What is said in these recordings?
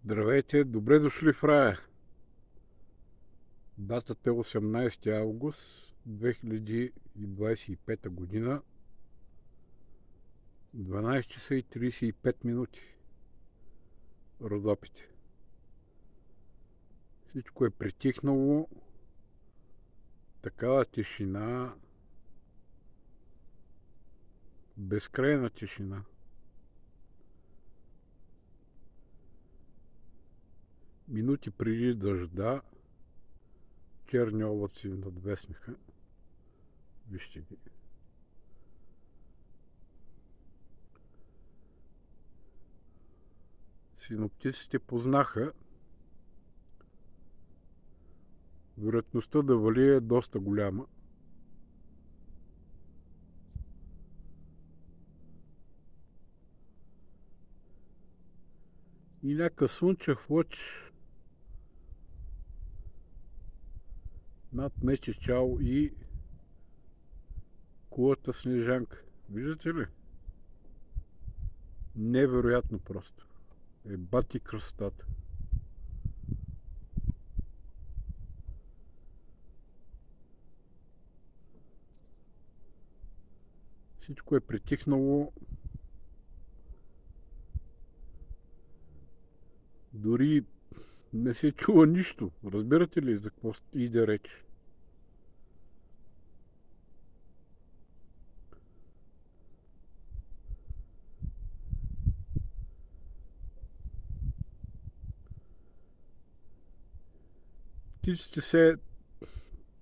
Здравейте, добре дошли в рая. Датата е 18 август 2025 година, 12 часа и 35 минути. Родопите. Всичко е притихнало. Такава тишина. Безкрайна тишина. Минути преди дъжда черни облаци надвеснаха. Вижте ги. Синоптиците познаха, вероятността да вали е доста голяма. И някакъв слънчев лъч над Мечечал и кулата Снежанка. Виждате ли? Невероятно просто. Бати красотата. Всичко е притихнало. Дори не се чува нищо. Разбирате ли за какво иде реч? Птиците се...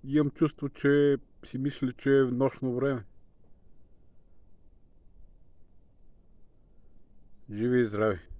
Имам чувство, че си мисля, че е нощно време. Живи и здрави!